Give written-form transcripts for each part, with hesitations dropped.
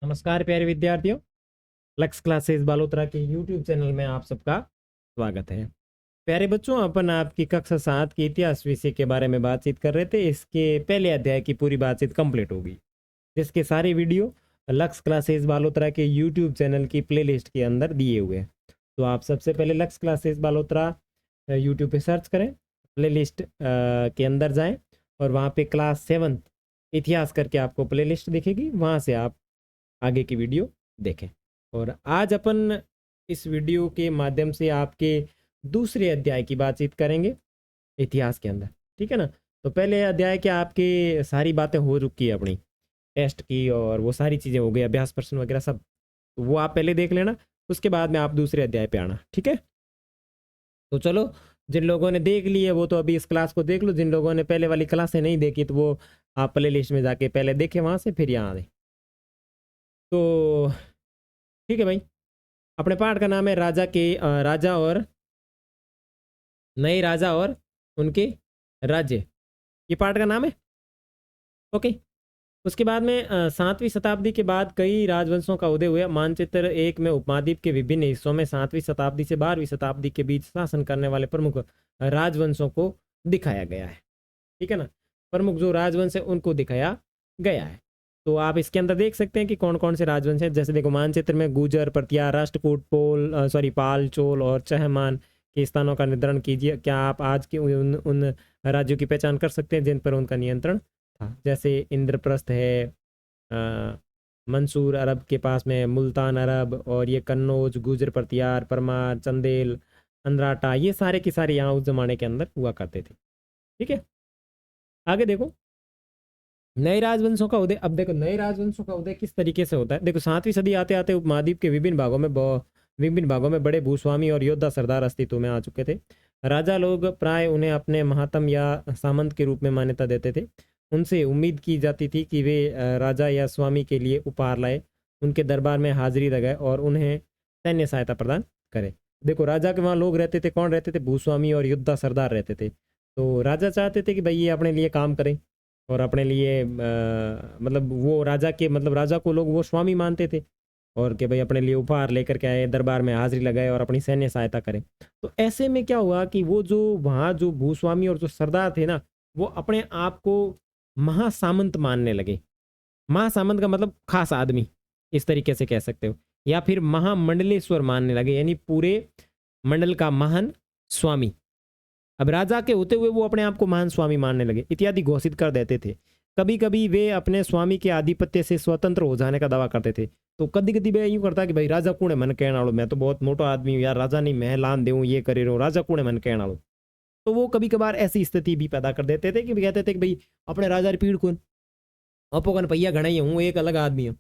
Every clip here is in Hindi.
नमस्कार प्यारे विद्यार्थियों, लक्ष्य क्लासेस बालोतरा के यूट्यूब चैनल में आप सबका स्वागत है। प्यारे बच्चों, अपन आपकी कक्षा 7 के इतिहास विषय के बारे में बातचीत कर रहे थे। इसके पहले अध्याय की पूरी बातचीत कंप्लीट होगी, जिसके सारे वीडियो लक्ष्य क्लासेस बालोतरा के यूट्यूब चैनल की प्लेलिस्ट के अंदर दिए हुए हैं। तो आप सबसे पहले लक्ष्य क्लासेस बालोतरा यूट्यूब पे सर्च करें, प्लेलिस्ट के अंदर जाएं और वहाँ पे क्लास 7 इतिहास करके आपको प्लेलिस्ट दिखेगी, वहाँ से आप आगे की वीडियो देखें। और आज अपन इस वीडियो के माध्यम से आपके दूसरे अध्याय की बातचीत करेंगे इतिहास के अंदर, ठीक है ना। तो पहले अध्याय के आपके सारी बातें हो चुकी है, अपनी टेस्ट की और वो सारी चीज़ें हो गई, अभ्यास प्रश्न वगैरह सब, तो वो आप पहले देख लेना, उसके बाद में आप दूसरे अध्याय पे आना, ठीक है। तो चलो, जिन लोगों ने देख ली है वो तो अभी इस क्लास को देख लो, जिन लोगों ने पहले वाली क्लासें नहीं देखी तो वो आप प्ले लिस्ट में जाके पहले देखें, वहाँ से फिर यहाँ आए। तो ठीक है भाई, अपने पाठ का नाम है राजा और नए राजा और उनके राज्य, ये पाठ का नाम है। ओके। उसके बाद में 7वीं शताब्दी के बाद कई राजवंशों का उदय हुआ। मानचित्र 1 में उपमहाद्वीप के विभिन्न हिस्सों में 7वीं शताब्दी से 12वीं शताब्दी के बीच शासन करने वाले प्रमुख राजवंशों को दिखाया गया है, ठीक है ना। प्रमुख जो राजवंश है उनको दिखाया गया है। तो आप इसके अंदर देख सकते हैं कि कौन कौन से राजवंश हैं। जैसे देखो, मानचित्र में गुजर, प्रतिहार, राष्ट्रकूट, पाल, चोल और चहमान के स्थानों का निर्धारण कीजिए। क्या आप आज के उन राज्यों की पहचान कर सकते हैं जिन पर उनका नियंत्रण था? जैसे इंद्रप्रस्थ है, मंसूर अरब के पास में, मुल्तान अरब, और ये कन्नौज, गुजर, प्रतिहार, परमार, चंदेल, अंद्राटा, ये सारे के सारे यहाँ उस जमाने के अंदर हुआ करते थे, ठीक है। आगे देखो, नए राजवंशों का उदय। अब देखो, नए राजवंशों का उदय किस तरीके से होता है। देखो, 7वीं सदी आते आते उपमहाद्वीप के विभिन्न भागों में बड़े भूस्वामी और योद्धा सरदार अस्तित्व में आ चुके थे। राजा लोग प्राय उन्हें अपने महात्म या सामंत के रूप में मान्यता देते थे। उनसे उम्मीद की जाती थी कि वे राजा या स्वामी के लिए उपहार लाए, उनके दरबार में हाजिरी लगाए और उन्हें सैन्य सहायता प्रदान करे। देखो, राजा के वहाँ लोग रहते थे, कौन रहते थे? भूस्वामी और योद्धा सरदार रहते थे। तो राजा चाहते थे कि भाई ये अपने लिए काम करें और अपने लिए मतलब वो राजा के, मतलब राजा को लोग वो स्वामी मानते थे, और कि भाई अपने लिए उपहार लेकर के आए, दरबार में हाजिरी लगाए और अपनी सैन्य सहायता करें। तो ऐसे में क्या हुआ कि वो जो वहाँ जो भूस्वामी और जो सरदार थे ना, वो अपने आप को महासामंत मानने लगे। महासामंत का मतलब खास आदमी, इस तरीके से कह सकते हो, या फिर महामंडलेश्वर मानने लगे, यानी पूरे मंडल का महान स्वामी। अब राजा के होते हुए वो अपने आप को महान स्वामी मानने लगे इत्यादि घोषित कर देते थे। कभी कभी वे अपने स्वामी के आधिपत्य से स्वतंत्र हो जाने का दावा करते थे। तो कभी कभी वे यूं करता कि भाई राजा कौन है मन कहने वालों, मैं तो बहुत मोटा आदमी हूँ यार, राजा नहीं मैं लान देऊँ ये करे रहो, राजा कौन है मन कहने वालों। तो वो कभी कभार ऐसी स्थिति भी पैदा कर देते थे कि कहते थे कि भाई अपने राजा रिपीड कौन, अपोकन पहिया घना ही हूँ, एक अलग आदमी हूँ।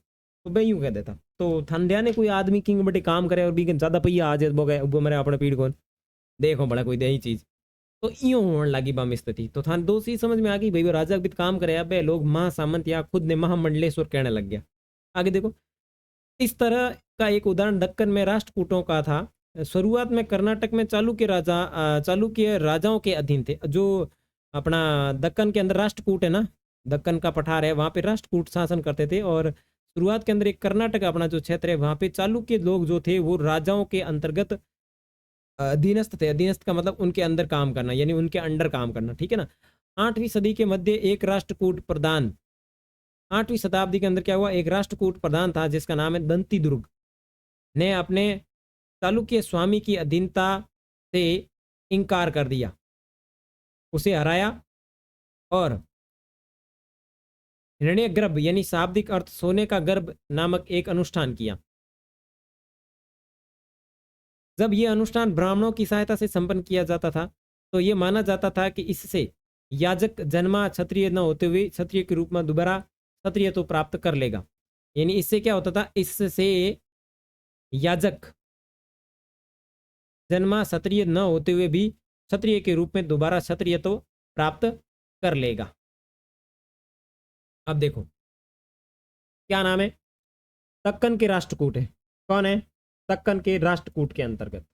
तो मैं यूं कह देता। तो ठंडिया ने कोई आदमी किंग बटे काम करे और भी ज्यादा पहिया आ जाए, वो गए वो मेरे अपने पीड़ कौन देखो बड़ा कोई दे चीज। तो यूं होने लगी बम स्थिति। तो थान दो चीज समझ में आ गई, भाई वो राजा भी काम करे, अब लोग महासामंत या खुद ने महामंडलेश्वर कहने लग गया। आगे देखो, इस तरह का एक उदाहरण दक्कन में राष्ट्रकूटों का था। शुरुआत में कर्नाटक में चालुक्य राजाओं के अधीन थे। जो अपना दक्कन के अंदर राष्ट्रकूट है ना, दक्कन का पठार है, वहां पे राष्ट्रकूट शासन करते थे। और शुरुआत के अंदर एक कर्नाटक अपना जो क्षेत्र है, वहां पे चालुक्य लोग जो थे वो राजाओं के अंतर्गत अधीनस्थ थे। अधीनस्थ का मतलब उनके अंदर काम करना, यानी उनके अंडर काम करना, ठीक है ना। 8वीं सदी के मध्य एक राष्ट्रकूट प्रधान, 8वीं शताब्दी के अंदर क्या हुआ, एक राष्ट्रकूट प्रधान था जिसका नाम है दंती दुर्ग, ने अपने चालुक्य स्वामी की अधीनता से इनकार कर दिया, उसे हराया और हिरण्य गर्भ यानी शाब्दिक अर्थ सोने का गर्भ नामक एक अनुष्ठान किया। जब यह अनुष्ठान ब्राह्मणों की सहायता से संपन्न किया जाता था तो यह माना जाता था कि इससे याजक जन्मा क्षत्रिय न होते हुए क्षत्रिय के रूप में दोबारा क्षत्रिय तो प्राप्त कर लेगा। यानी इससे क्या होता था, इससे याजक जन्मा क्षत्रिय न होते हुए भी क्षत्रिय के रूप में दोबारा क्षत्रिय तो प्राप्त कर लेगा। अब देखो क्या नाम है, दक्कन के राष्ट्रकूट है। कौन है? दक्कन के राष्ट्रकूट के अंतर्गत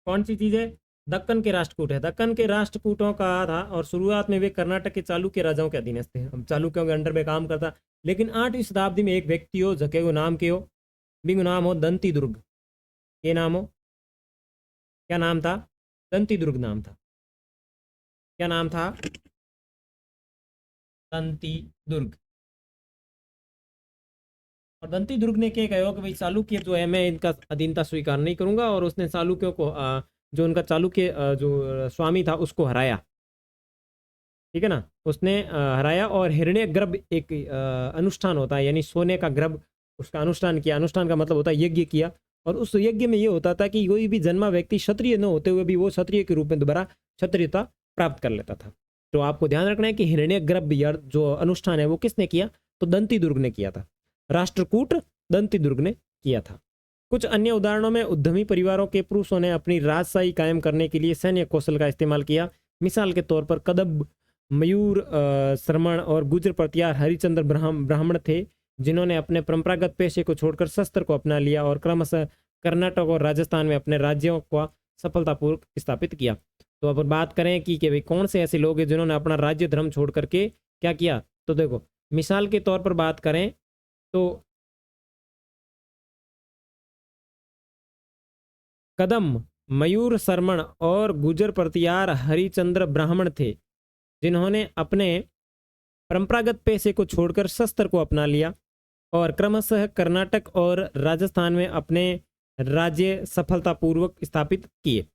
कौन सी चीज है? दक्कन के राष्ट्रकूट है, दक्कन के राष्ट्रकूटों का था और शुरुआत में वे कर्नाटक के चालुक्य राजाओं के अधीनस्थ थे। अब चालुक्यों के अंडर में काम करता, लेकिन 8वीं शताब्दी में एक व्यक्ति हो जके को नाम के हो, बिंग नाम हो दंती दुर्ग। ये नाम हो, क्या नाम था? दंती दुर्ग नाम था। क्या नाम था? दंती दुर्ग। और दंती दुर्ग ने क्या कहा कि भाई चालुक्य जो है मैं इनका अधीनता स्वीकार नहीं करूंगा, और उसने चालुक्यों को जो उनका चालुक्य जो स्वामी था उसको हराया, ठीक है ना, उसने हराया। और हिरण्य गर्भ एक अनुष्ठान होता है, यानी सोने का गर्भ, उसका अनुष्ठान किया। अनुष्ठान का मतलब होता है यज्ञ किया, और उस यज्ञ में ये होता था कि कोई भी जन्मा व्यक्ति क्षत्रिय न होते हुए भी वो क्षत्रिय के रूप में दोबारा क्षत्रियता प्राप्त कर लेता था। तो आपको ध्यान रखना है कि हिरण्य गर्भ जो अनुष्ठान है वो किसने किया? तो दंती दुर्ग ने किया था, राष्ट्रकूट दंती दुर्ग ने किया था। कुछ अन्य उदाहरणों में उद्यमी परिवारों के पुरुषों ने अपनी राजशाही कायम करने के लिए सैन्य कौशल का इस्तेमाल किया। मिसाल के तौर पर कदम्ब, मयूर श्रमण और गुजर प्रतिहार हरिचंद्र ब्राह्मण थे, जिन्होंने अपने परंपरागत पेशे को छोड़कर शस्त्र को अपना लिया और क्रमशः कर्नाटक और राजस्थान में अपने राज्यों को सफलतापूर्वक स्थापित किया। तो अब बात करें कि भाई कौन से ऐसे लोग हैं जिन्होंने अपना राज्य धर्म छोड़ करके क्या किया, तो देखो मिसाल के तौर पर बात करें तो कदम, मयूर शर्मण और गुजर प्रतिहार हरिचंद्र ब्राह्मण थे, जिन्होंने अपने परंपरागत पेशे को छोड़कर शस्त्र को अपना लिया और क्रमशः कर्नाटक और राजस्थान में अपने राज्य सफलतापूर्वक स्थापित किए।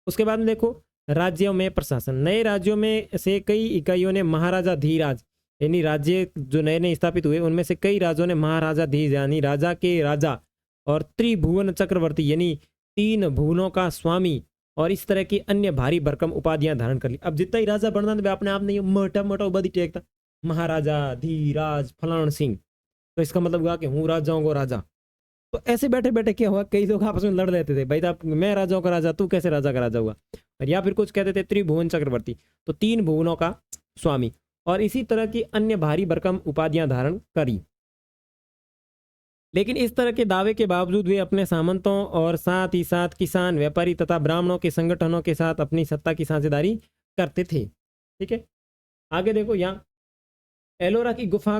उसके बाद में देखो राज्यों में प्रशासन। नए राज्यों में से कई इकाइयों ने महाराजा धीराज, यानी राज्य जो नए नए स्थापित हुए उनमें से कई राज्यों ने महाराजा धीराज यानी राजा के राजा और त्रिभुवन चक्रवर्ती यानी 3 भुवनों का स्वामी और इस तरह की अन्य भारी भरकम उपाधियां धारण कर ली। अब जितना ही राजा बनना था अपने आप नहीं, मोटा मोटा उपाधि टेकता, महाराजा धीराज फलान सिंह, तो इसका मतलब हुआ कि हूँ राजाओं को राजा। तो ऐसे बैठे बैठे क्या हुआ, कई लोग आपस में लड़ लेते थे, भाई आप मैं राजाओं का राजा, तू कैसे राजा का राजा हुआ, और या फिर कुछ कहते थे त्रिभुवन चक्रवर्ती, तो 3 भुवनों का स्वामी, और इसी तरह की अन्य भारी भरकम उपाधियां धारण करी। लेकिन इस तरह के दावे के बावजूद वे अपने सामंतों और साथ ही साथ किसान, व्यापारी तथा ब्राह्मणों के संगठनों के साथ अपनी सत्ता की साझेदारी करते थे। ठीक है, आगे देखो यहाँ एलोरा की गुफा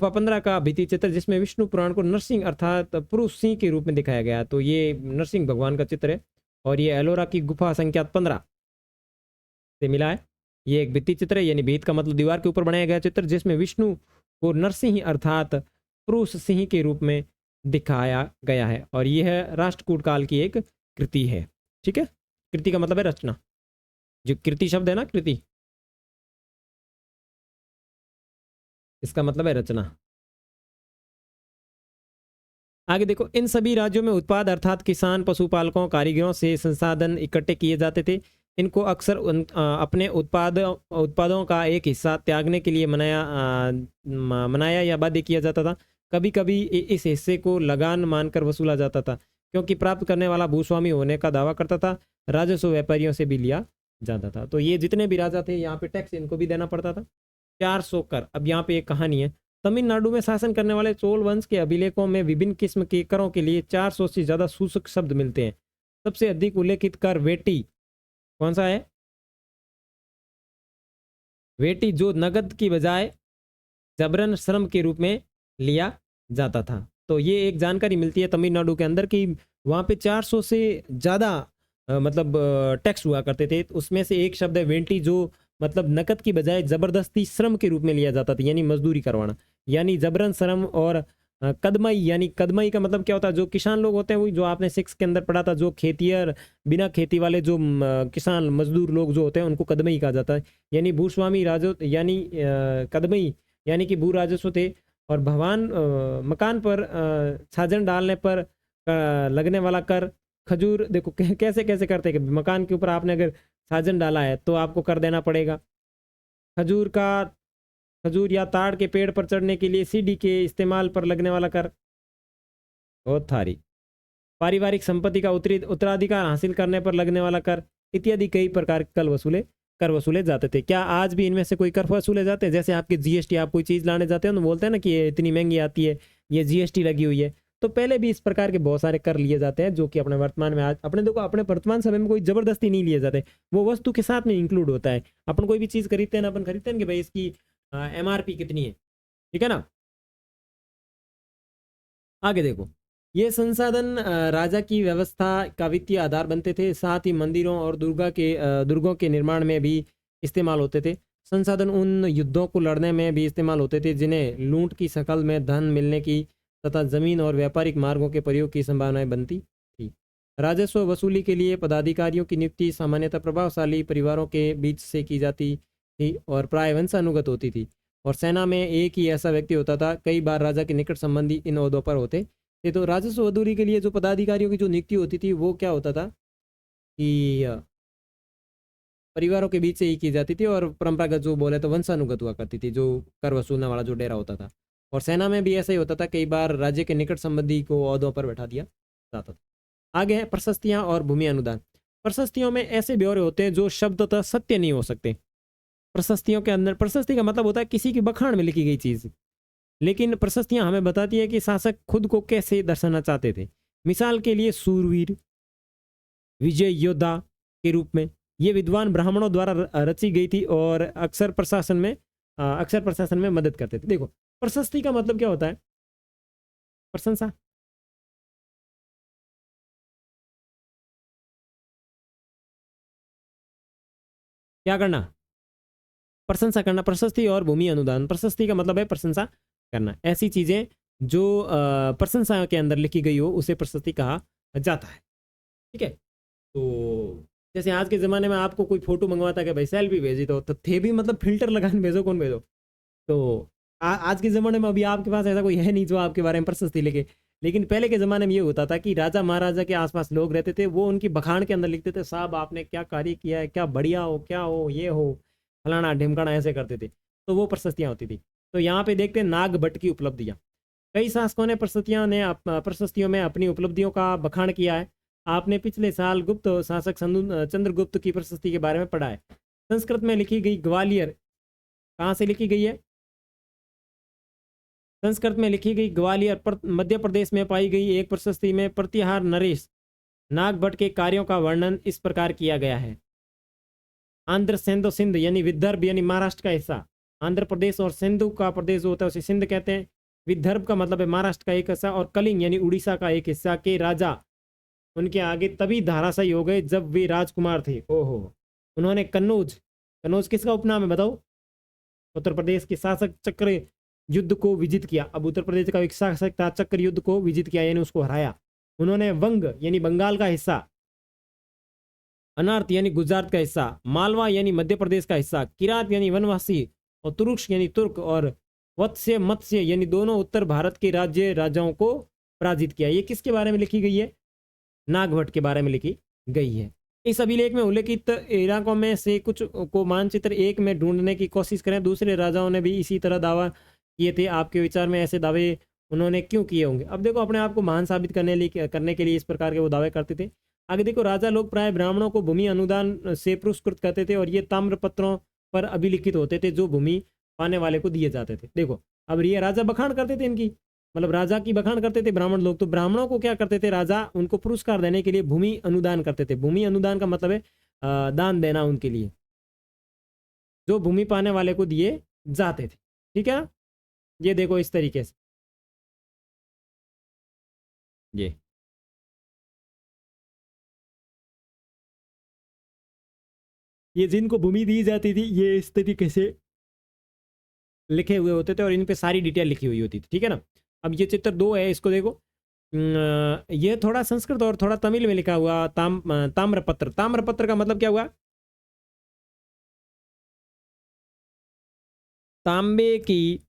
15 का भित्ति चित्र, जिसमें विष्णु पुराण को नरसिंह अर्थात पुरुष सिंह के रूप में दिखाया गया। तो ये नरसिंह भगवान का चित्र है और ये एलोरा की गुफा संख्या 15 से मिला है। ये एक भित्ति चित्र है, यानी भित्त का मतलब दीवार के ऊपर बनाया गया चित्र, जिसमें विष्णु को नरसिंह अर्थात पुरुष सिंह के रूप में दिखाया गया है, और यह राष्ट्रकूट काल की एक कृति है। ठीक है, कृति का मतलब है रचना, जो कृति शब्द है ना, कृति, इसका मतलब है रचना। आगे देखो, इन सभी राज्यों में उत्पाद अर्थात किसान, पशुपालकों, कारीगरों से संसाधन इकट्ठे किए जाते थे। इनको अक्सर अपने उत्पादों का एक हिस्सा त्यागने के लिए मनाया या बाध्य किया जाता था। कभी कभी इस हिस्से को लगान मानकर वसूला जाता था, क्योंकि प्राप्त करने वाला भूस्वामी होने का दावा करता था। राजस्व व्यापारियों से भी लिया जाता था। तो ये जितने भी राजा थे यहाँ पे टैक्स इनको भी देना पड़ता था। 400 कर। अब यहाँ पे एक कहानी है। तमिलनाडु में शासन करने वाले चोल वंश के अभिलेखों में विभिन्न किस्म के करों के लिए 400 से ज्यादा सूचक शब्द मिलते हैं। सबसे अधिक उल्लेखित कर वेटी कौन सा है? वेटी, जो नगद की बजाय जबरन श्रम के रूप में लिया जाता था। तो ये एक जानकारी मिलती है तमिलनाडु के अंदर कि वहाँ पे 400 से ज़्यादा मतलब टैक्स हुआ करते थे। उसमें से एक शब्द है वेंटी, जो मतलब नकद की बजाय ज़बरदस्ती श्रम के रूप में लिया जाता था, यानी मजदूरी करवाना, यानी जबरन श्रम। और कदमई, यानी कदमई का मतलब क्या होता है? जो किसान लोग होते हैं, वही जो आपने 6 के अंदर पढ़ा था, जो खेतियर बिना खेती वाले जो किसान मजदूर लोग जो होते हैं उनको कदमई कहा जाता है। यानी भूस्वामी राजो यानी कदमई यानी कि भू राजस्व थे। और भवन मकान पर छाजन डालने पर लगने वाला कर, खजूर, देखो कैसे कैसे करते हैं कि मकान के ऊपर आपने अगर छाजन डाला है तो आपको कर देना पड़ेगा। खजूर या ताड़ के पेड़ पर चढ़ने के लिए सीढ़ी के इस्तेमाल पर लगने वाला कर, बहुत थारी। पारिवारिक संपत्ति का उत्तराधिकार हासिल करने पर लगने वाला कर, इत्यादि कई प्रकार के कर वसूले जाते थे। क्या आज भी इनमें से कोई कर वसूले जाते हैं? जैसे आपके जीएसटी, आप कोई चीज़ लाने जाते हैं तो बोलते हैं ना कि ये इतनी महंगी आती है, ये जीएसटी लगी हुई है। तो पहले भी इस प्रकार के बहुत सारे कर लिए जाते हैं जो कि अपने वर्तमान में आज अपने देखो अपने वर्तमान समय में कोई जबरदस्ती नहीं लिए जाते, वो वस्तु के साथ में इंक्लूड होता है। अपन कोई भी चीज़ खरीदते हैं ना, अपन खरीदते हैं कि भाई इसकी MRP कितनी है, ठीक है ना। आगे देखो, ये संसाधन राजा की व्यवस्था का वित्तीय आधार बनते थे, साथ ही मंदिरों और दुर्गों के निर्माण में भी इस्तेमाल होते थे। संसाधन उन युद्धों को लड़ने में भी इस्तेमाल होते थे जिन्हें लूट की शक्ल में धन मिलने की तथा जमीन और व्यापारिक मार्गों के प्रयोग की संभावनाएं बनती थी। राजस्व वसूली के लिए पदाधिकारियों की नियुक्ति सामान्यतः प्रभावशाली परिवारों के बीच से की जाती थी और प्राय वंशानुगत होती थी। और सेना में एक ही ऐसा व्यक्ति होता था, कई बार राजा के निकट संबंधी इन ओहदों पर होते थे। तो राजस्व वसूली के लिए जो पदाधिकारियों की जो नियुक्ति होती थी वो क्या होता था कि परिवारों के बीच से ही की जाती थी, और परंपरागत जो बोले तो वंशानुगत हुआ करती थी, जो कर वसूलने वाला जो डेरा होता था। और सेना में भी ऐसा ही होता था, कई बार राज्य के निकट संबंधी को ओहदों पर बैठा दिया जाता था। आगे है प्रशस्तियां और भूमि अनुदान। प्रशस्तियों में ऐसे ब्यौरे होते हैं जो शब्दतः सत्य नहीं हो सकते। प्रशस्तियों के अंदर, प्रशस्ति का मतलब होता है किसी की बखान में लिखी गई चीज, लेकिन प्रशस्तियां हमें बताती है कि शासक खुद को कैसे दर्शाना चाहते थे। मिसाल के लिए सूरवीर, विजय योद्धा के रूप में ये विद्वान ब्राह्मणों द्वारा रची गई थी और अक्सर प्रशासन में मदद करते थे। देखो, प्रशस्ति का मतलब क्या होता है? प्रशंसा। क्या करना? प्रशंसा करना। प्रशस्ति और भूमि अनुदान। प्रशस्ति का मतलब है प्रशंसा करना, ऐसी चीजें जो प्रशंसा के अंदर लिखी गई हो उसे प्रशस्ति कहा जाता है, ठीक है। तो जैसे आज के ज़माने में आपको कोई फोटो मंगवाता है कि भाई सेल्फी भेजी तो थे भी मतलब फिल्टर लगाने भेजो, कौन भेजो। तो आज के ज़माने में अभी आपके पास ऐसा कोई है नहीं जो आपके बारे में प्रशस्ति लिखे, लेकिन पहले के ज़माने में ये होता था कि राजा महाराजा के आसपास लोग रहते थे, वो उनकी बखान के अंदर लिखते थे, साहब आपने क्या कार्य किया है, क्या बढ़िया हो, क्या हो, ये हो, फलाना ढिमकाना, ऐसे करते थे। तो वो प्रशस्तियाँ होती थी। तो यहाँ पे देखते हैं नाग भट्ट की उपलब्धियाँ। कई शासकों ने प्रशस्तियों में अपनी उपलब्धियों का बखान किया है। आपने पिछले साल गुप्त शासक चंद्रगुप्त की प्रशस्ति के बारे में पढ़ा है। संस्कृत में लिखी गई ग्वालियर, कहाँ से लिखी गई है? संस्कृत में लिखी गई ग्वालियर मध्य प्रदेश में पाई गई एक प्रशस्ति में प्रतिहार नरेश नागभट्ट के कार्यों का वर्णन इस प्रकार किया गया है। आंध्र सिंधु सिंध यानी विदर्भ यानी महाराष्ट्र का हिस्सा, आंध्र प्रदेश, और सिंधु का प्रदेश जो होता है उसे सिंध कहते हैं। विदर्भ का मतलब है महाराष्ट्र का एक हिस्सा, और कलिंग यानी उड़ीसा का एक हिस्सा के राजा उनके आगे तभी धाराशायी हो गए जब वे राजकुमार थे। ओहो, उन्होंने कन्नौज, कन्नौज किसका उपनाम है बताओ? उत्तर प्रदेश के शासक चक्र युद्ध को विजित किया। अब उत्तर प्रदेश का एक शासक था, चक्र युद्ध को विजित किया यानी उसको हराया। उन्होंने वंग यानी बंगाल का हिस्सा, अनार्थ यानी गुजरात का हिस्सा, मालवा यानी मध्य प्रदेश का हिस्सा, किरात यानी वनवासी, और तुरुष यानी तुर्क, और वत्स्य मत्स्य यानी दोनों उत्तर भारत के राज्य राजाओं को पराजित किया। ये किसके बारे में लिखी गई है? नागभट्ट के बारे में लिखी गई है। इस अभिलेख में उल्लेखित इलाकों में से कुछ को मानचित्र एक में ढूंढने की कोशिश करें। दूसरे राजाओं ने भी इसी तरह दावा किए थे। आपके विचार में ऐसे दावे उन्होंने क्यों किए होंगे? अब देखो, अपने आप को महान साबित करने के लिए इस प्रकार के वो दावे करते थे। आगे देखो, राजा लोग प्राय ब्राह्मणों को भूमि अनुदान से पुरस्कृत करते थे, और ये ताम्र पत्रों पर अभिलिखित होते थे जो भूमि पाने वाले को दिए जाते थे। देखो, अब ये राजा बखान करते थे इनकी, मतलब राजा की बखान करते थे ब्राह्मण लोग। तो ब्राह्मणों को क्या करते थे राजा? उनको पुरस्कार देने के लिए भूमि अनुदान करते थे। भूमि अनुदान का मतलब है दान देना उनके लिए, जो भूमि पाने वाले को दिए जाते थे, ठीक है। ये देखो इस तरीके से, ये जिनको भूमि दी जाती थी ये इस तरीके से लिखे हुए होते थे, और इन पे सारी डिटेल लिखी हुई होती थी, ठीक है ना। अब ये चित्र 2 है, इसको देखो। ये थोड़ा संस्कृत और थोड़ा तमिल में लिखा हुआ ताम्रपत्र। ताम्रपत्र का मतलब क्या हुआ? तांबे की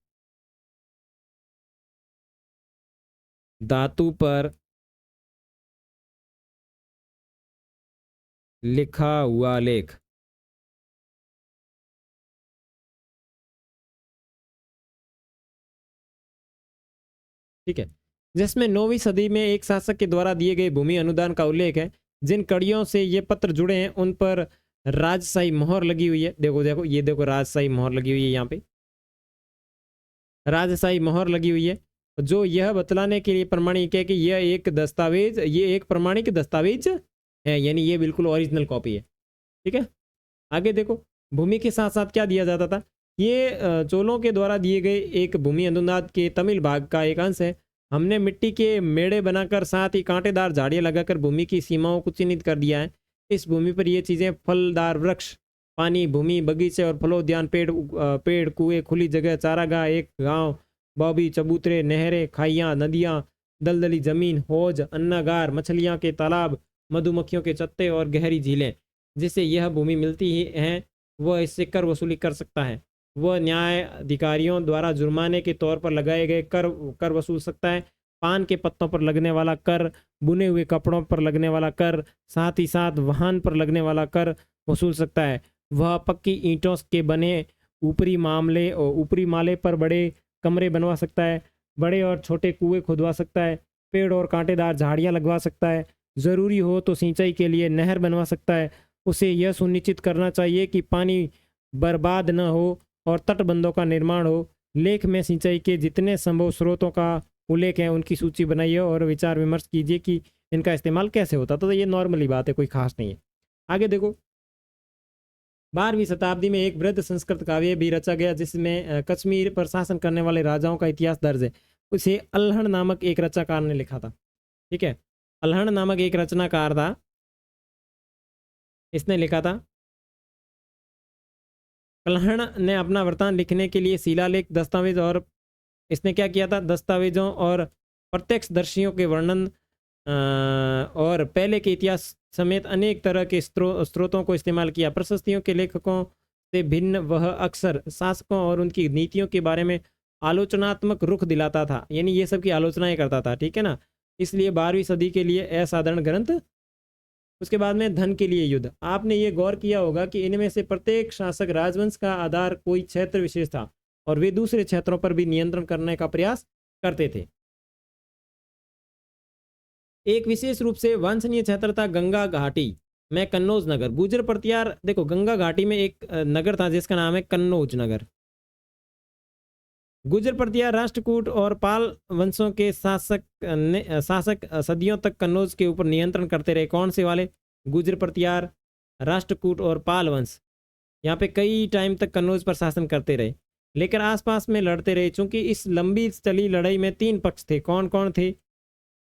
धातु पर लिखा हुआ लेख। ठीक है, जिसमें 9वीं सदी में एक शासक के द्वारा दिए गए भूमि अनुदान का उल्लेख है। जिन कड़ियों से ये पत्र जुड़े हैं उन पर राजशाही मोहर लगी हुई है। देखो देखो, ये देखो राजशाही मोहर लगी हुई है, यहाँ पे राजशाही मोहर लगी हुई है। जो यह बतलाने के लिए प्रमाणिक है कि यह एक दस्तावेज, ये एक प्रमाणिक दस्तावेज है, यानी ये बिल्कुल ओरिजिनल कॉपी है। ठीक है, आगे देखो, भूमि के साथ साथ क्या दिया जाता था, ये चोलों के द्वारा दिए गए एक भूमि अनुदान के तमिल भाग का एक अंश है। हमने मिट्टी के मेड़े बनाकर साथ ही कांटेदार झाड़ियाँ लगाकर भूमि की सीमाओं को चिन्हित कर दिया है। इस भूमि पर ये चीज़ें फलदार वृक्ष, पानी, भूमि, बगीचे और फलोद्यान, पेड़, कुएं, खुली जगह, चारागाह, एक गांव, बॉबी, चबूतरे, नहरें, खाइयाँ, नदियाँ, दलदली जमीन, हौज, अन्नागार, मछलियाँ के तालाब, मधुमक्खियों के चत्ते और गहरी झीलें, जिससे यह भूमि मिलती है वह इससे कर वसूली कर सकता है। वह न्याय अधिकारियों द्वारा जुर्माने के तौर पर लगाए गए कर वसूल सकता है। पान के पत्तों पर लगने वाला कर, बुने हुए कपड़ों पर लगने वाला कर, साथ ही साथ वाहन पर लगने वाला कर वसूल सकता है। वह पक्की ईंटों के बने ऊपरी माले पर बड़े कमरे बनवा सकता है, बड़े और छोटे कुएं खुदवा सकता है, पेड़ और कांटेदार झाड़ियाँ लगवा सकता है, ज़रूरी हो तो सिंचाई के लिए नहर बनवा सकता है। उसे यह सुनिश्चित करना चाहिए कि पानी बर्बाद न हो और तटबंधों का निर्माण हो। लेख में सिंचाई के जितने संभव स्रोतों का उल्लेख है उनकी सूची बनाइए और विचार विमर्श कीजिए कि इनका इस्तेमाल कैसे होता। तो ये नॉर्मली बात है, कोई खास नहीं है। आगे देखो, 12वीं शताब्दी में एक वृद्ध संस्कृत काव्य भी रचा गया जिसमें कश्मीर पर शासन करने वाले राजाओं का इतिहास दर्ज है। उसे अल्हड़ नामक एक रचनाकार ने लिखा था। ठीक है, अल्हड़ नामक एक रचनाकार था, इसने लिखा था। अल्हड़ ने अपना वृत्तांत लिखने के लिए शिलालेख, दस्तावेज और इसने क्या किया था, दस्तावेजों और प्रत्यक्षदर्शियों के वर्णन और पहले के इतिहास समेत अनेक तरह के स्रोतों को इस्तेमाल किया। प्रशस्तियों के लेखकों से भिन्न वह अक्सर शासकों और उनकी नीतियों के बारे में आलोचनात्मक रुख दिलाता था, यानी ये सब की आलोचनाएं करता था। ठीक है ना, इसलिए 12वीं सदी के लिए असाधारण ग्रंथ। उसके बाद में धन के लिए युद्ध। आपने ये गौर किया होगा कि इनमें से प्रत्येक शासक राजवंश का आधार कोई क्षेत्र विशेष था और वे दूसरे क्षेत्रों पर भी नियंत्रण करने का प्रयास करते थे। एक विशेष रूप से वांछनीय क्षेत्र था गंगा घाटी में कन्नौज नगर। गुजर प्रतियार, देखो गंगा घाटी में एक नगर था जिसका नाम है कन्नौज नगर। गुजर प्रतियार, राष्ट्रकूट और पाल वंशों के शासक सदियों तक कन्नौज के ऊपर नियंत्रण करते रहे। कौन से वाले? गुजर प्रतियार, राष्ट्रकूट और पाल वंश यहाँ पे कई टाइम तक कन्नौज पर शासन करते रहे, लेकर आसपास में लड़ते रहे। चूंकि इस लंबी चली लड़ाई में 3 पक्ष थे। कौन कौन थे?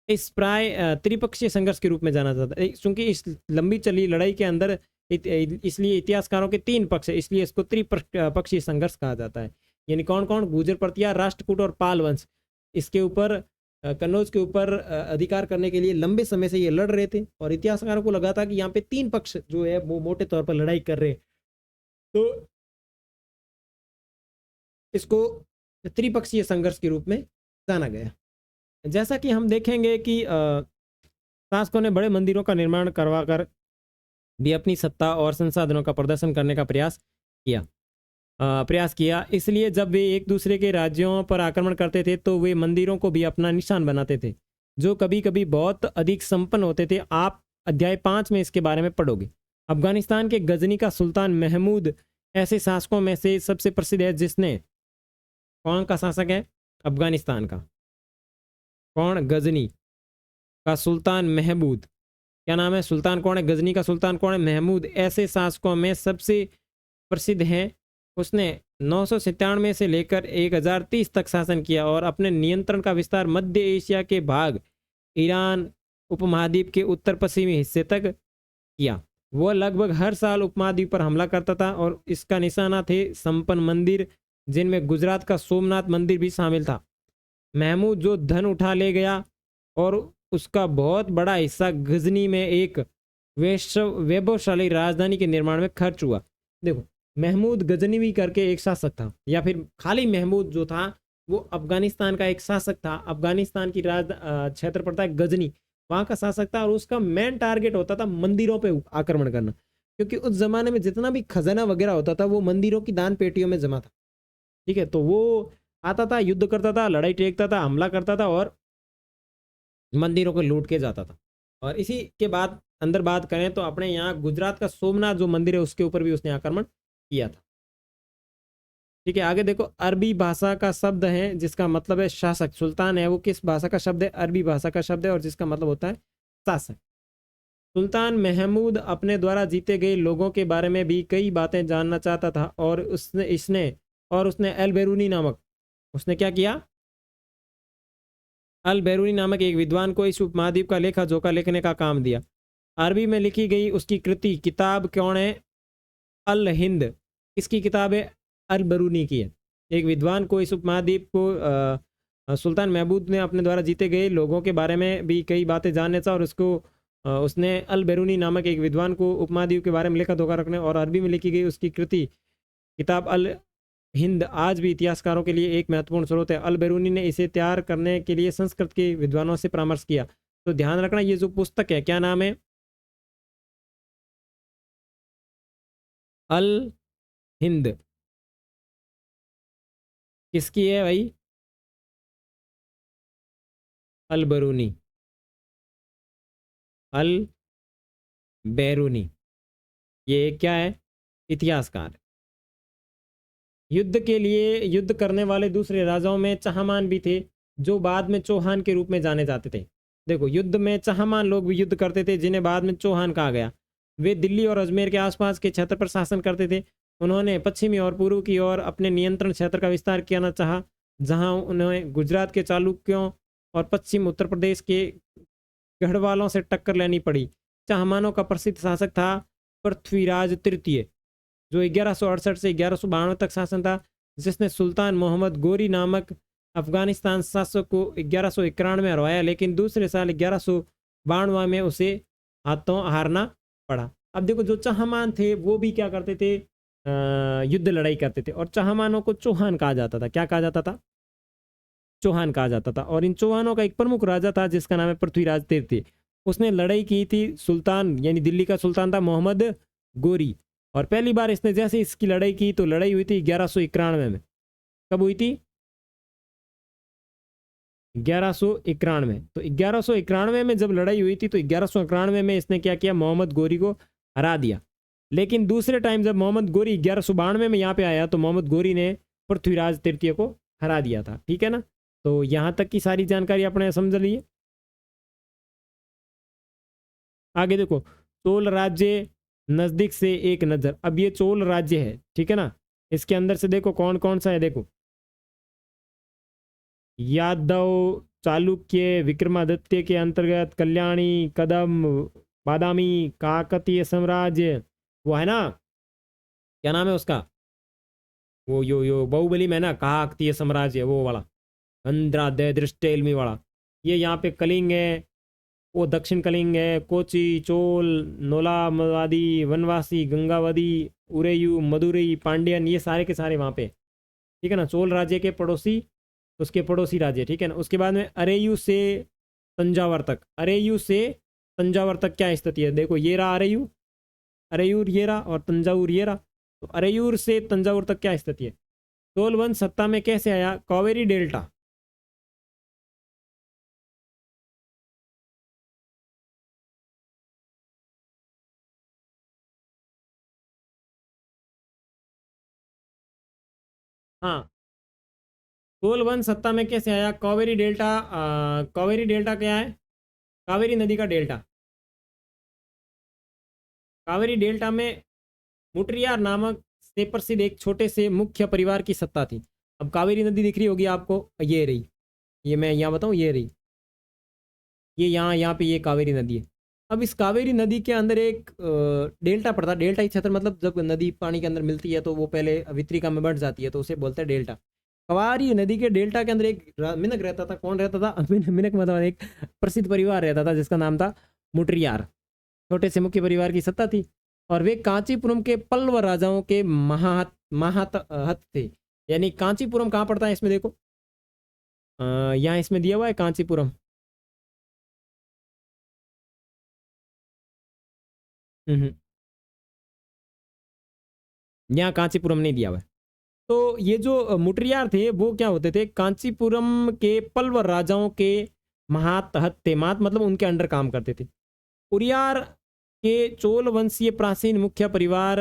इस प्राय त्रिपक्षीय संघर्ष के रूप में जाना जाता है। चूंकि इस लंबी चली लड़ाई के अंदर इसलिए इतिहासकारों के 3 पक्ष है, इसलिए इसको त्रिपक्षीय संघर्ष कहा जाता है। यानी कौन कौन? गुजर प्रतियार, राष्ट्रकूट और पाल वंश इसके ऊपर कन्नौज के ऊपर अधिकार करने के लिए लंबे समय से ये लड़ रहे थे और इतिहासकारों को लगा था कि यहाँ पे 3 पक्ष जो है वो मोटे तौर पर लड़ाई कर रहे हैं, तो इसको त्रिपक्षीय संघर्ष के रूप में जाना गया। जैसा कि हम देखेंगे कि शासकों ने बड़े मंदिरों का निर्माण करवाकर भी अपनी सत्ता और संसाधनों का प्रदर्शन करने का प्रयास किया। इसलिए जब वे एक दूसरे के राज्यों पर आक्रमण करते थे तो वे मंदिरों को भी अपना निशान बनाते थे, जो कभी कभी बहुत अधिक संपन्न होते थे। आप अध्याय 5 में इसके बारे में पढ़ोगे। अफगानिस्तान के गजनी का सुल्तान महमूद ऐसे शासकों में से सबसे प्रसिद्ध है जिसने, कौन का शासक है अफगानिस्तान का? कौन? गजनी का सुल्तान महमूद। क्या नाम है? सुल्तान कौन है? गजनी का सुल्तान कौन है? महमूद ऐसे शासकों में सबसे प्रसिद्ध हैं। उसने 997 से लेकर 1030 तक शासन किया और अपने नियंत्रण का विस्तार मध्य एशिया के भाग, ईरान उपमहाद्वीप के उत्तर पश्चिमी हिस्से तक किया। वह लगभग हर साल उपमहाद्वीप पर हमला करता था और इसका निशाना थे संपन्न मंदिर, जिनमें गुजरात का सोमनाथ मंदिर भी शामिल था। महमूद जो धन उठा ले गया और उसका बहुत बड़ा हिस्सा गजनी में एक वैभवशाली राजधानी के निर्माण में खर्च हुआ। देखो, महमूद गजनवी करके एक शासक था, या फिर खाली महमूद जो था वो अफगानिस्तान का एक शासक था। अफगानिस्तान की क्षेत्र पड़ता है गजनी, वहाँ का शासक था और उसका मेन टारगेट होता था मंदिरों पे आक्रमण करना, क्योंकि उस जमाने में जितना भी खजाना वगैरह होता था वो मंदिरों की दान पेटियों में जमा था। ठीक है, तो वो आता था, युद्ध करता था, लड़ाई टेकता था, हमला करता था और मंदिरों को लूट के जाता था। और इसी के बाद अंदर बात करें तो अपने यहाँ गुजरात का सोमनाथ जो मंदिर है उसके ऊपर भी उसने आक्रमण किया था। ठीक है, आगे देखो, अरबी भाषा का शब्द है जिसका मतलब है शासक। सुल्तान है वो किस भाषा का शब्द है? अरबी भाषा का शब्द है और जिसका मतलब होता है शासक। सुल्तान महमूद अपने द्वारा जीते गए लोगों के बारे में भी कई बातें जानना चाहता था और उसने अल बैरूनी नामक, उसने क्या किया? अल बैरूनी नामक एक विद्वान को इस उपमहाद्वीप का लेखा जोखा लिखने का काम दिया। अरबी में लिखी गई उसकी कृति किताब कौन है? अल हिंद। किसकी किताब है? अल बैरूनी की है। एक विद्वान को इस उपमहाद्वीप को सुल्तान महमूद ने अपने द्वारा जीते गए लोगों के बारे में भी कई बातें जानने था और उसने अल बैरूनी नामक एक विद्वान को उपमहाद्वीप के बारे में लेखा धोखा रखने और अरबी में लिखी गई उसकी कृति किताब अल हिंद आज भी इतिहासकारों के लिए एक महत्वपूर्ण स्रोत है। अल बैरूनी ने इसे तैयार करने के लिए संस्कृत के विद्वानों से परामर्श किया। तो ध्यान रखना, ये जो पुस्तक है क्या नाम है? अल हिंद। किसकी है भाई? अल बैरूनी, अल बैरूनी। ये क्या है? इतिहासकार। युद्ध के लिए युद्ध करने वाले दूसरे राजाओं में चहमान भी थे जो बाद में चौहान के रूप में जाने जाते थे। देखो, युद्ध में चहमान लोग भी युद्ध करते थे जिन्हें बाद में चौहान कहा गया। वे दिल्ली और अजमेर के आसपास के क्षेत्र पर शासन करते थे। उन्होंने पश्चिमी और पूर्व की ओर अपने नियंत्रण क्षेत्र का विस्तार करना चाहा, जहां उन्हें गुजरात के चालुक्यों और पश्चिम उत्तर प्रदेश के गढ़वालों से टक्कर लेनी पड़ी। चहमानों का प्रसिद्ध शासक था पृथ्वीराज तृतीय, जो 1168 से 1192 तक शासन था, जिसने सुल्तान मोहम्मद गोरी नामक अफगानिस्तान शासक को 1191 में हरवाया, लेकिन दूसरे साल 1192 में उसे हाथों हारना पड़ा। अब देखो, जो चहमान थे वो भी क्या करते थे? युद्ध लड़ाई करते थे। और चहमानों को चौहान कहा जाता था। क्या कहा जाता था? चौहान कहा जाता था। और इन चौहानों का एक प्रमुख राजा था जिसका नाम है पृथ्वीराज तृतीय। उसने लड़ाई की थी, सुल्तान यानी दिल्ली का सुल्तान था मोहम्मद गोरी। और पहली बार इसने जैसे इसकी लड़ाई की तो लड़ाई हुई थी 1191 में। कब हुई थी? 1191। तो 1191 में जब लड़ाई हुई थी तो 1191 में इसने क्या किया? मोहम्मद गोरी को हरा दिया। लेकिन दूसरे टाइम जब मोहम्मद गोरी 1192 में यहाँ पे आया तो मोहम्मद गोरी ने पृथ्वीराज तृतीय को हरा दिया था। ठीक है ना? तो यहाँ तक की सारी जानकारी अपने समझ लिए। आगे देखो, चोल राज्य नजदीक से एक नजर। अब ये चोल राज्य है, ठीक है ना? इसके अंदर से देखो कौन कौन सा है। देखो, यादव, चालुक्य, विक्रमादित्य के अंतर्गत कल्याणी, कदम, बादामी, काकतीय साम्राज्य, वो है ना, क्या नाम है उसका? वो यो बाहुबली में ना, काकतीय साम्राज्य, वो वाला अंध्रा दे दृष्टेलमी वाला। ये यहाँ पे कलिंग है, वो दक्षिण कलिंग है, कोची, चोल, नोलामवादी, वनवासी, गंगावादी, उरेयू, मदुरई, पांड्यन, ये सारे के सारे वहाँ पे। ठीक है ना? चोल राज्य के पड़ोसी, उसके पड़ोसी राज्य। ठीक है ना? उसके बाद में अरेयू से तंजावर तक, अरेयू से तंजावर तक क्या स्थिति है? देखो, ये रहा अरेयू, अरेयूर ये रहा, और तंजावुर ये रहा। तो अरेयूर से तंजावुर तक क्या स्थिति है? चोल वंश सत्ता में कैसे आया? कावेरी डेल्टा। हाँ, चोल वंश सत्ता में कैसे आया? कावेरी डेल्टा। कावेरी डेल्टा क्या है? कावेरी नदी का डेल्टा। कावेरी डेल्टा में मुट्रियार नामक से प्रसिद्ध एक छोटे से मुख्य परिवार की सत्ता थी। अब कावेरी नदी दिख रही होगी आपको, ये रही, ये मैं यहाँ बताऊँ, ये रही, ये यहाँ पे ये कावेरी नदी है। अब इस कावेरी नदी के अंदर एक डेल्टा पड़ता है। डेल्टा ही क्षेत्र मतलब जब नदी पानी के अंदर मिलती है तो वो पहले वितरिका में बढ़ जाती है, तो उसे बोलते हैं डेल्टा। कावेरी नदी के डेल्टा के अंदर एक मिनक रहता था। कौन रहता था? मिनक मतलब एक प्रसिद्ध परिवार रहता था जिसका नाम था मुट्रियार। छोटे से मुख्य परिवार की सत्ता थी और वे कांचीपुरम के पल्लव राजाओं के महातहत थे। यानी कांचीपुरम कहाँ पड़ता है इसमें? देखो, यहाँ इसमें दिया हुआ है कांचीपुरम। हम्म, यहाँ कांचीपुरम नहीं दिया हुआ है। तो ये जो मुट्रियार थे वो क्या होते थे? कांचीपुरम के पल्लव राजाओं के महातहत थे। मात मतलब उनके अंडर काम करते थे। उरियार के चोल वंशीय प्राचीन मुख्य परिवार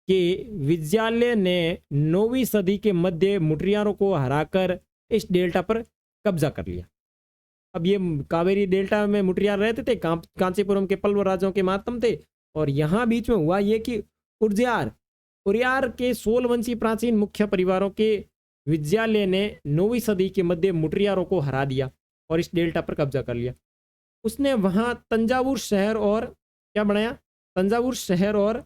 कि विजयालय ने 9वीं सदी के मध्य मुटियारों को हराकर इस डेल्टा पर कब्जा कर लिया। अब ये कावेरी डेल्टा में मुटियार रहते थे, कांचीपुरम के पल्लव राजाओं के मातम थे, और यहाँ बीच में हुआ ये कि उरियार के सोलवंशी प्राचीन मुख्य परिवारों के विजयालय ने 9वीं सदी के मध्य मुटियारों को हरा दिया और इस डेल्टा पर कब्जा कर लिया। उसने वहां तंजावुर शहर और क्या बनाया, तंजावुर शहर और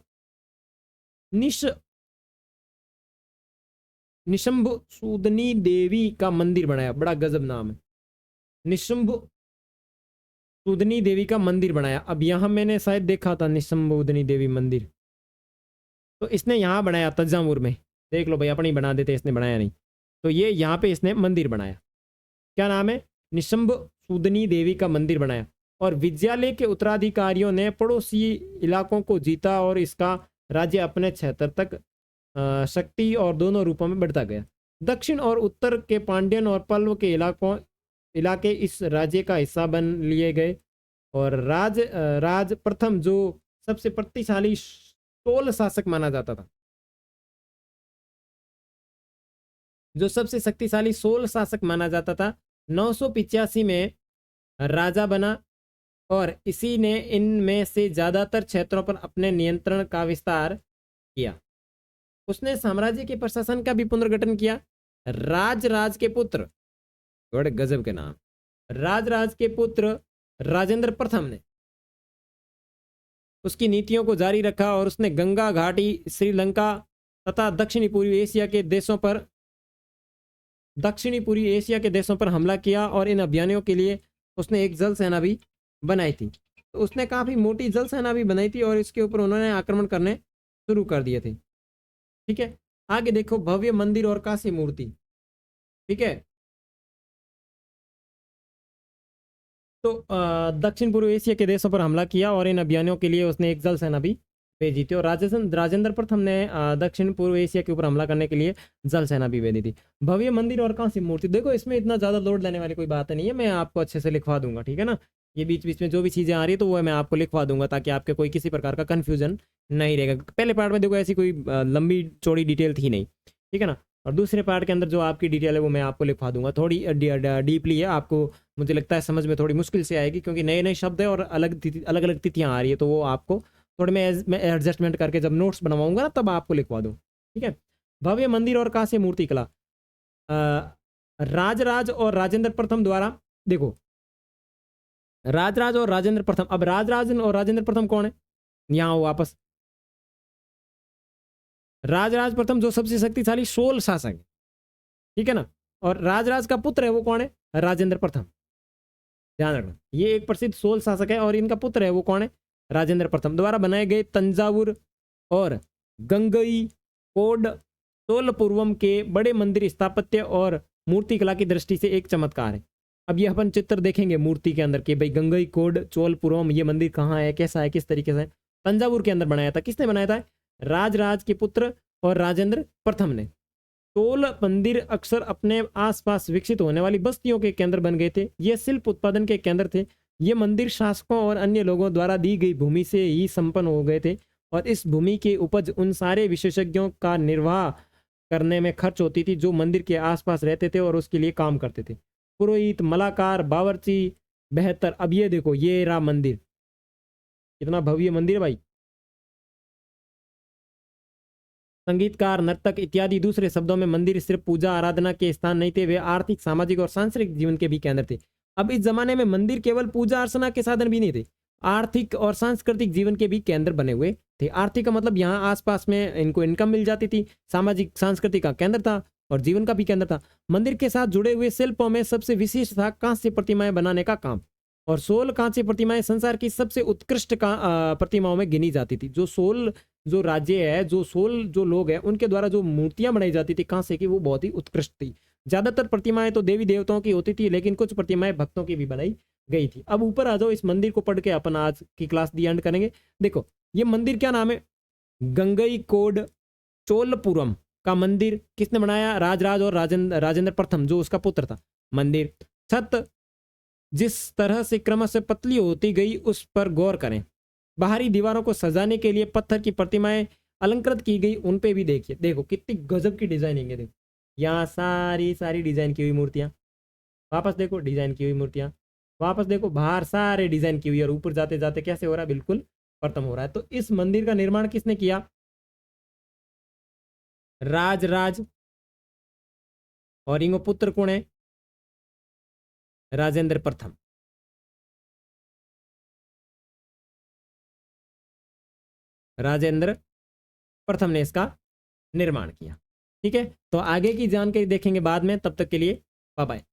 निशंभ सूदनी देवी का मंदिर बनाया। बड़ा गजब नाम है, निशंभ सूदनी देवी का मंदिर बनाया। अब यहां मैंने शायद देखा था निशंभूदनी देवी मंदिर, तो इसने यहाँ बनाया तंजावुर में। देख लो भाई, अपने ही बना देते, इसने बनाया नहीं। तो ये यहाँ पे इसने मंदिर बनाया, क्या नाम है, निशंभ सूदनी देवी का मंदिर बनाया। और विजयालय के उत्तराधिकारियों ने पड़ोसी इलाकों को जीता और इसका राज्य अपने क्षेत्र तक शक्ति और दोनों रूपों में बढ़ता गया। दक्षिण और उत्तर के पांड्यन और पल्लव के इलाके इस राज्य का हिस्सा बन लिए गए। और राज प्रथम जो सबसे शक्तिशाली चोल शासक माना जाता था, जो सबसे शक्तिशाली सोल शासक माना जाता था, 985 में राजा बना और इसी ने इनमें से ज्यादातर क्षेत्रों पर अपने नियंत्रण का विस्तार किया। उसने साम्राज्य के प्रशासन का भी पुनर्गठन किया। राज के पुत्र, बड़े गजब के नाम, राज के पुत्र राजेंद्र प्रथम ने उसकी नीतियों को जारी रखा और उसने गंगा घाटी, श्रीलंका तथा दक्षिणी पूर्वी एशिया के देशों पर हमला किया। और इन अभियानों के लिए उसने एक जल सेना भी बनाई थी। तो उसने काफी मोटी जल सेना भी बनाई थी और इसके ऊपर उन्होंने आक्रमण करने शुरू कर दिए थे। ठीक है, आगे देखो, भव्य मंदिर और कांस्य मूर्ति। ठीक है, तो दक्षिण पूर्व एशिया के देशों पर हमला किया और इन अभियानों के लिए उसने एक जल सेना भी भेजी थी। और राजेंद्र प्रथम ने दक्षिण पूर्व एशिया के ऊपर हमला करने के लिए जल सेना भी भेजी थी। भव्य मंदिर और कांस्य मूर्ति, देखो इसमें इतना ज्यादा लोड लेने वाली कोई बात नहीं है, मैं आपको अच्छे से लिखवा दूंगा। ठीक है ना, ये बीच बीच में जो भी चीजें आ रही है तो वो मैं आपको लिखवा दूंगा ताकि आपके कोई किसी प्रकार का कंफ्यूजन नहीं रहेगा। पहले पार्ट में देखो ऐसी कोई लंबी चौड़ी डिटेल थी नहीं, ठीक है ना। और दूसरे पार्ट के अंदर जो आपकी डिटेल है वो मैं आपको लिखवा दूंगा, थोड़ी डीपली है, आपको मुझे लगता है समझ में थोड़ी मुश्किल से आएगी क्योंकि नए नए शब्द है और अलग अलग तिथियां आ रही है, तो वो आपको थोड़े मैं एडजस्टमेंट करके जब नोट्स बनवाऊंगा ना तब आपको लिखवा दूँ। ठीक है, भव्य मंदिर और कांस्य मूर्ति कला, राज और राजेंद्र प्रथम द्वारा, देखो राज और राजेंद्र प्रथम, अब राज और राजेंद्र प्रथम कौन है, यहाँ वापस राज प्रथम जो सबसे शक्तिशाली सोल शासक है, ठीक है ना। और राज का पुत्र है वो कौन है, राजेंद्र प्रथम, ध्यान रखना ये एक प्रसिद्ध सोल शासक है और इनका पुत्र है वो कौन है, राजेंद्र प्रथम। द्वारा बनाए गए तंजावुर और गंगई कोड चोलपूर्वम के बड़े मंदिर स्थापत्य और मूर्ति कला की दृष्टि से एक चमत्कार है। अब ये अपन चित्र देखेंगे मूर्ति के अंदर कि भाई गंगई कोड चोलपुरम ये मंदिर कहाँ है, कैसा है, किस तरीके से। तंजावुर के अंदर बनाया था, किसने बनाया था, राज के पुत्र और राजेंद्र प्रथम ने। चोल मंदिर अक्सर अपने आसपास विकसित होने वाली बस्तियों के केंद्र बन गए थे, ये शिल्प उत्पादन के केंद्र थे। ये मंदिर शासकों और अन्य लोगों द्वारा दी गई भूमि से ही संपन्न हो गए थे और इस भूमि की उपज उन सारे विशेषज्ञों का निर्वाह करने में खर्च होती थी जो मंदिर के आसपास रहते थे और उसके लिए काम करते थे, पुरोहित, मलाकार, बावर्ची, बेहतर। अब ये देखो ये रहा मंदिर, कितना भव्य मंदिर है भाई। संगीतकार, नर्तक इत्यादि, दूसरे शब्दों में मंदिर सिर्फ पूजा आराधना के स्थान नहीं थे, वे आर्थिक, सामाजिक और सांस्कृतिक जीवन के भी केंद्र थे। अब इस जमाने में मंदिर केवल पूजा अर्चना के साधन भी नहीं थे, आर्थिक और सांस्कृतिक जीवन के भी केंद्र बने हुए थे। आर्थिक का मतलब यहाँ आसपास में इनको इनकम मिल जाती थी, सामाजिक सांस्कृतिक का केंद्र था और जीवन का भी केंद्र था। मंदिर के साथ जुड़े हुए शिल्पों में सबसे विशिष्ट था कांस्य प्रतिमाएं बनाने का काम, और 16 कांस्य प्रतिमाएं संसार की सबसे उत्कृष्ट प्रतिमाओं में गिनी जाती थी। जो राज्य है, जो सोल जो लोग हैं उनके द्वारा जो मूर्तियां बनाई जाती थी कांसे की, वो बहुत ही उत्कृष्ट थी। ज्यादातर प्रतिमाएं तो देवी देवताओं की होती थी लेकिन कुछ प्रतिमाएं भक्तों की भी बनाई गई थी। अब ऊपर आ जाओ, इस मंदिर को पढ़ के अपन आज की क्लास दी एंड करेंगे। देखो ये मंदिर क्या नाम है, गंगई कोड चोलपुरम का मंदिर किसने बनाया, राज और राजेंद्र प्रथम जो उसका पुत्र था। मंदिर छत जिस तरह से क्रमशः पतली होती गई उस पर गौर करें। बाहरी दीवारों को सजाने के लिए पत्थर की प्रतिमाएं अलंकृत की गई उन पे भी देखिए, देखो कितनी गजब की डिजाइनिंग है। देखो यहाँ सारी सारी डिजाइन की हुई मूर्तियां, वापस देखो डिजाइन की हुई मूर्तियां, वापस देखो बाहर सारे डिजाइन की हुई, और ऊपर जाते जाते कैसे हो रहा है, बिल्कुल खत्म हो रहा है। तो इस मंदिर का निर्माण किसने किया? राज और इनको पुत्र कौन है? राजेंद्र प्रथम। राजेंद्र प्रथम ने इसका निर्माण किया। ठीक है, तो आगे की जानकारी देखेंगे बाद में, तब तक के लिए बाय बाय।